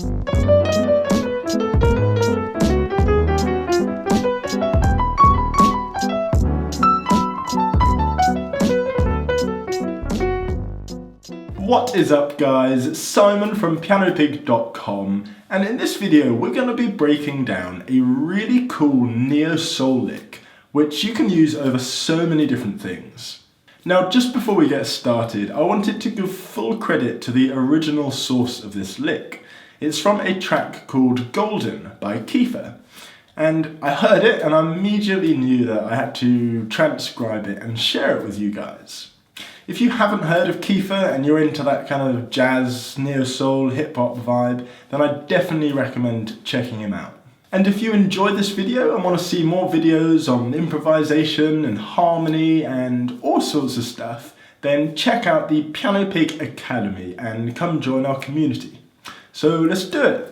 What is up guys, it's Simon from PianoPig.com, and in this video we're going to be breaking down a really cool neo-soul lick which you can use over so many different things. Now just before we get started, I wanted to give full credit to the original source of this lick. It's from a track called Golden by Kiefer, and I heard it and I immediately knew that I had to transcribe it and share it with you guys. If you haven't heard of Kiefer and you're into that kind of jazz, neo-soul, hip-hop vibe, then I definitely recommend checking him out. And if you enjoyed this video and want to see more videos on improvisation and harmony and all sorts of stuff, then check out the PianoPig Academy and come join our community. So let's do it!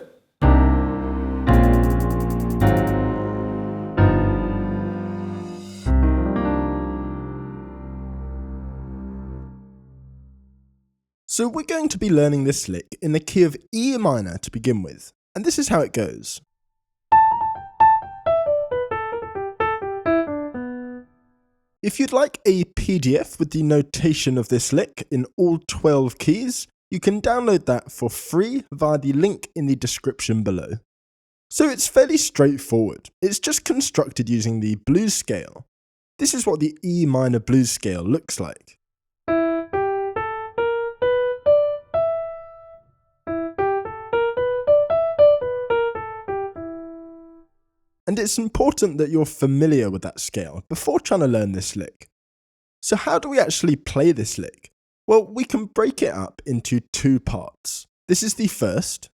So we're going to be learning this lick in the key of E minor to begin with, and this is how it goes. If you'd like a PDF with the notation of this lick in all 12 keys, you can download that for free via the link in the description below. So it's fairly straightforward. It's just constructed using the blues scale. This is what the E minor blues scale looks like. And it's important that you're familiar with that scale before trying to learn this lick. So how do we actually play this lick? Well, we can break it up into two parts. This is the first,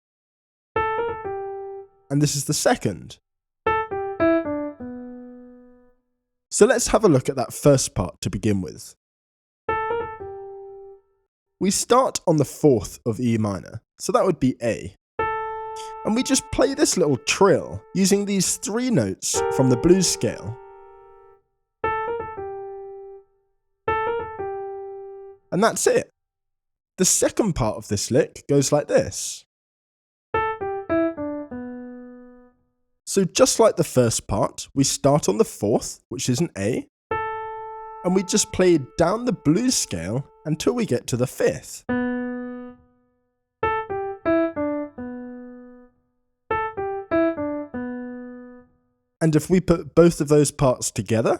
and this is the second. So let's have a look at that first part to begin with. We start on the fourth of E minor, so that would be A. And we just play this little trill using these three notes from the blues scale. And that's it. The second part of this lick goes like this. So just like the first part, we start on the fourth, which is an A, and we just play down the blues scale until we get to the fifth. And if we put both of those parts together,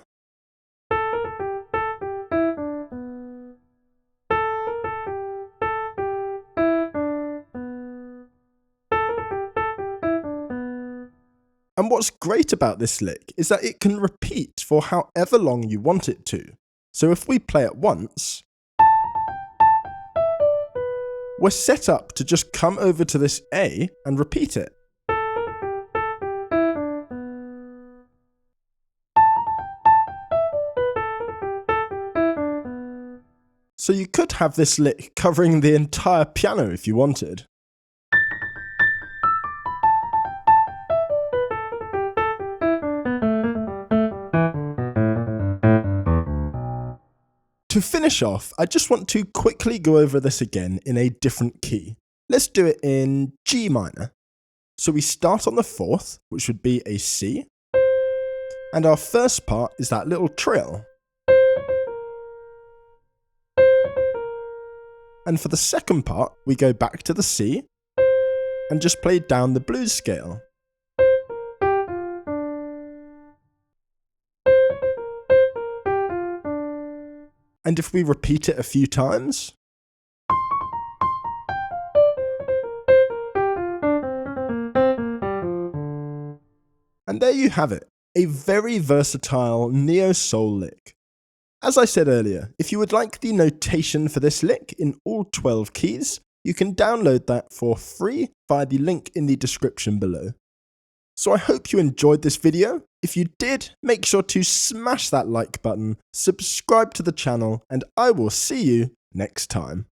and what's great about this lick is that it can repeat for however long you want it to. So if we play it once, we're set up to just come over to this A and repeat it. So you could have this lick covering the entire piano if you wanted. To finish off, I just want to quickly go over this again in a different key. Let's do it in G minor. So we start on the fourth, which would be a C, and our first part is that little trill. And for the second part, we go back to the C and just play down the blues scale. And if we repeat it a few times, and there you have it, a very versatile neo-soul lick. As I said earlier, if you would like the notation for this lick in all 12 keys, you can download that for free via the link in the description below. So I hope you enjoyed this video. If you did, make sure to smash that like button, subscribe to the channel, and I will see you next time.